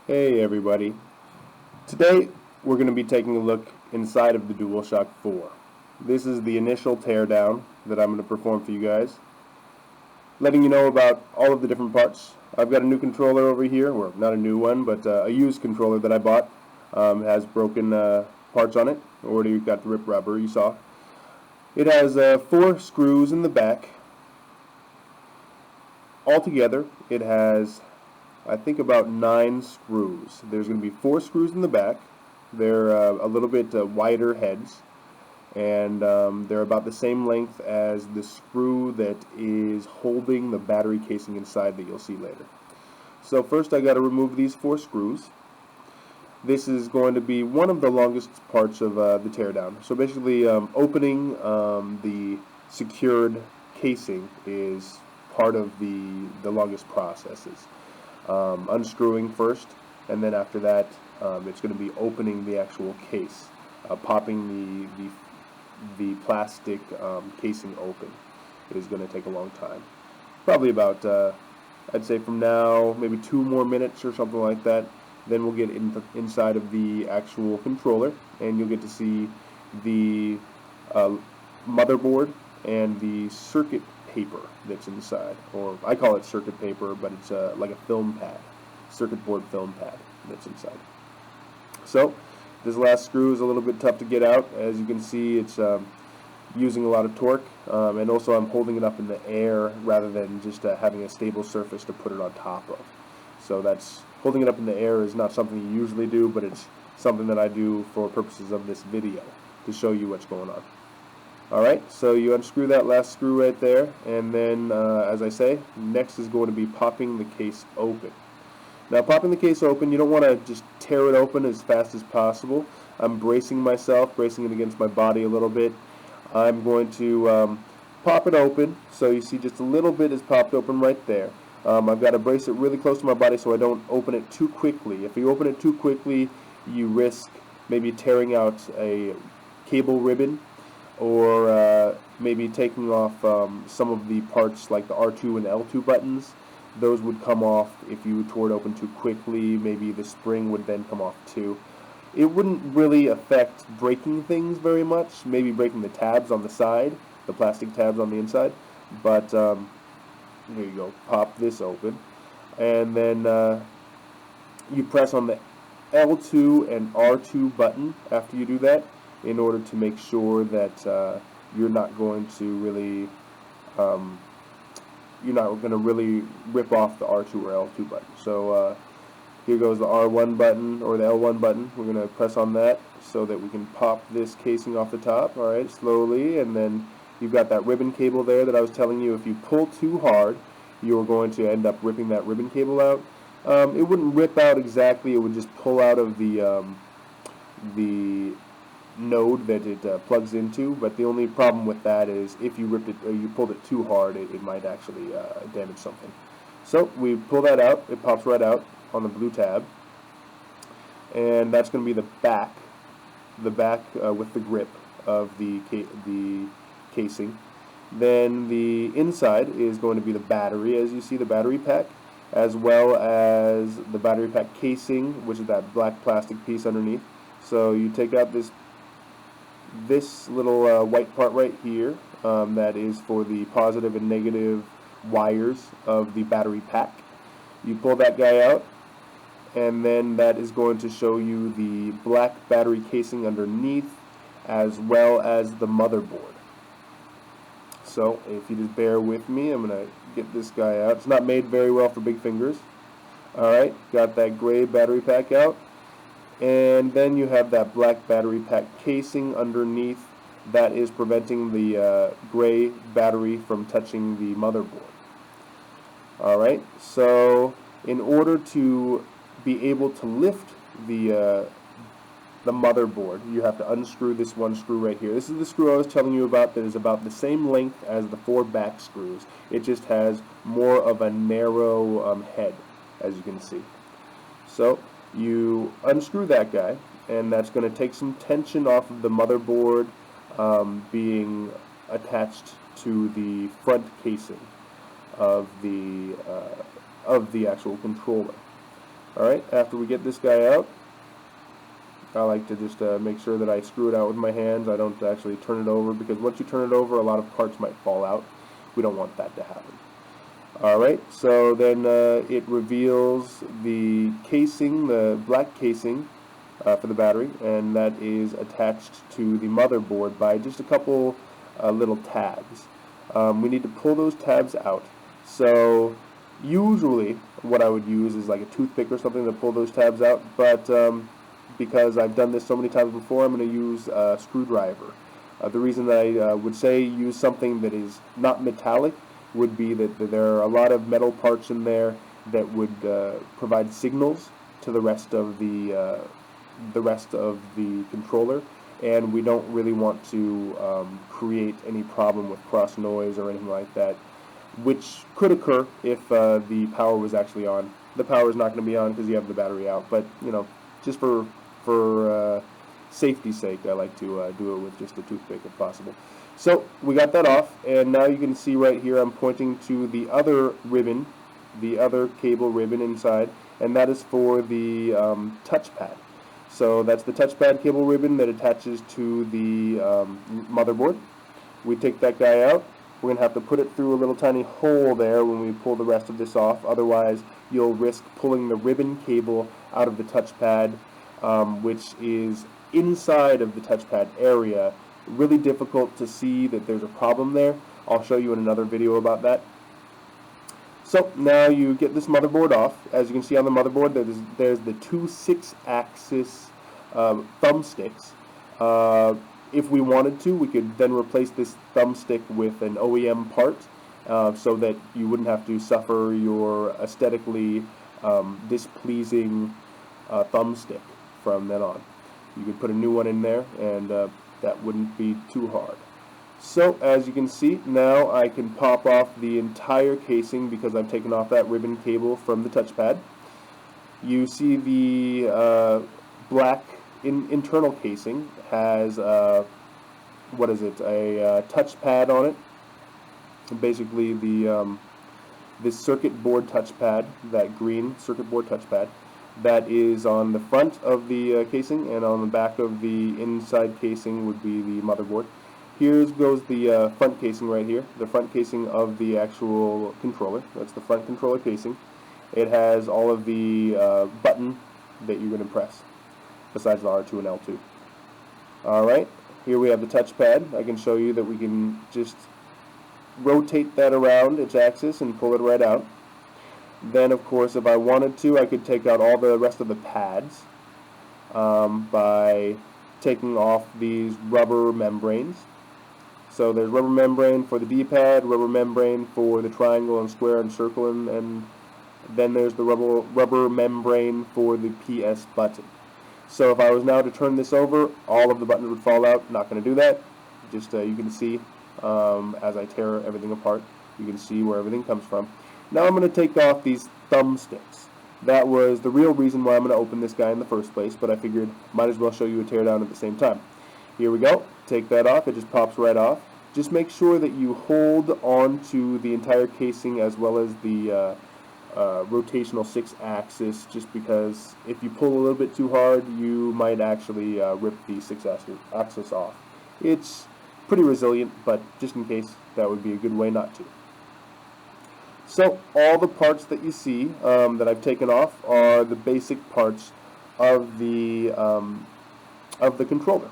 Hey everybody. Today we're going to be taking a look inside of the Dualshock 4. This is the initial teardown that I'm going to perform for you guys, letting you know about all of the different parts. I've got a new controller over here, or not a new one, but a used controller that I bought. Has broken parts on it. Already got the rip rubber you saw. It has 4 screws in the back. Altogether, it has I think about 9 screws. There's going to be 4 screws in the back. They're a little bit wider heads, and they're about the same length as the screw that is holding the battery casing inside that you'll see later. So first I got to remove these 4 screws. This is going to be one of the longest parts of the teardown. So basically opening the secured casing is part of the longest processes. Unscrewing first, and then after that it's going to be opening the actual case, popping the plastic casing open is going to take a long time, probably about I'd say from now maybe 2 more minutes or something like that. Then we'll get inside of the actual controller, and you'll get to see the motherboard and the circuit paper that's inside, or I call it circuit paper, but it's like a film pad, circuit board film pad that's inside. So this last screw is a little bit tough to get out. As you can see, it's using a lot of torque, and also I'm holding it up in the air rather than just having a stable surface to put it on top of. So that's holding it up in the air is not something you usually do, but it's something that I do for purposes of this video to show you what's going on. Alright, so you unscrew that last screw right there, and then, as I say, next is going to be popping the case open. Now, popping the case open, you don't want to just tear it open as fast as possible. I'm bracing myself, bracing it against my body a little bit. I'm going to pop it open, so you see just a little bit is popped open right there. I've got to brace it really close to my body so I don't open it too quickly. If you open it too quickly, you risk maybe tearing out a cable ribbon, or maybe taking off some of the parts like the R2 and L2 buttons. Those would come off if you tore it open too quickly. Maybe the spring would then come off too. It wouldn't really affect breaking things very much, maybe breaking the tabs on the side, the plastic tabs on the inside, but here you go, pop this open, and then you press on the L2 and R2 button after you do that, in order to make sure that you're not going to really rip off the R2 or L2 button. So here goes the R1 button, or the L1 button. We're going to press on that so that we can pop this casing off the top. Alright, slowly, and then you've got that ribbon cable there that I was telling you if you pull too hard, you're going to end up ripping that ribbon cable out. It wouldn't rip out exactly, it would just pull out of the node that it plugs into, but the only problem with that is if you ripped it or you pulled it too hard, it might actually damage something. So we pull that out, it pops right out on the blue tab, and that's going to be the back with the grip of the casing. Then the inside is going to be the battery, as you see, the battery pack, as well as the battery pack casing, which is that black plastic piece underneath. So you take out this little white part right here, that is for the positive and negative wires of the battery pack. You pull that guy out, and then that is going to show you the black battery casing underneath, as well as the motherboard. So if you just bear with me, I'm going to get this guy out. It's not made very well for big fingers. Alright, got that gray battery pack out. And then you have that black battery pack casing underneath that is preventing the gray battery from touching the motherboard. Alright, so in order to be able to lift the motherboard, you have to unscrew this one screw right here. This is the screw I was telling you about that is about the same length as the 4 back screws. It just has more of a narrow head, as you can see. So you unscrew that guy, and that's going to take some tension off of the motherboard being attached to the front casing of the actual controller. Alright, after we get this guy out, I like to just make sure that I screw it out with my hands. I don't actually turn it over, because once you turn it over, a lot of parts might fall out. We don't want that to happen. Alright, so then it reveals the casing, the black casing for the battery, and that is attached to the motherboard by just a couple little tabs. We need to pull those tabs out. So usually what I would use is like a toothpick or something to pull those tabs out, but because I've done this so many times before, I'm going to use a screwdriver. The reason that I would say use something that is not metallic would be that there are a lot of metal parts in there that would provide signals to the rest of the controller, and we don't really want to create any problem with cross noise or anything like that, which could occur if the power was actually on. The power is not going to be on because you have the battery out, but you know, just for safety's sake, I like to do it with just a toothpick if possible. So we got that off, and now you can see right here I'm pointing to the other ribbon, the other cable ribbon inside, and that is for the touchpad. So that's the touchpad cable ribbon that attaches to the motherboard. We take that guy out. We're going to have to put it through a little tiny hole there when we pull the rest of this off, otherwise you'll risk pulling the ribbon cable out of the touchpad, which is inside of the touchpad area. Really difficult to see that there's a problem there. I'll show you in another video about that. So now you get this motherboard off. As you can see on the motherboard, there's the two 6-axis thumbsticks. If we wanted to, we could then replace this thumbstick with an OEM part, so that you wouldn't have to suffer your aesthetically displeasing thumbstick from then on. You could put a new one in there, and that wouldn't be too hard. So as you can see, now I can pop off the entire casing because I've taken off that ribbon cable from the touchpad. You see the black internal casing has what is it? A touchpad on it. Basically the this circuit board touchpad, that green circuit board touchpad, that is on the front of the casing, and on the back of the inside casing would be the motherboard. Here goes the front casing right here, the front casing of the actual controller. That's the front controller casing. It has all of the button that you're going to press, besides the R2 and L2. Alright, here we have the touchpad. I can show you that we can just rotate that around its axis and pull it right out. Then, of course, if I wanted to, I could take out all the rest of the pads by taking off these rubber membranes. So there's rubber membrane for the D-pad, rubber membrane for the triangle and square and circle, and then there's the rubber membrane for the PS button. So if I was now to turn this over, all of the buttons would fall out. Not going to do that. Just you can see as I tear everything apart, you can see where everything comes from. Now I'm going to take off these thumbsticks. That was the real reason why I'm going to open this guy in the first place, but I figured might as well show you a teardown at the same time. Here we go. Take that off. It just pops right off. Just make sure that you hold on to the entire casing as well as the rotational 6-axis, just because if you pull a little bit too hard, you might actually rip the 6-axis off. It's pretty resilient, but just in case, that would be a good way not to. So all the parts that you see that I've taken off are the basic parts of the controller.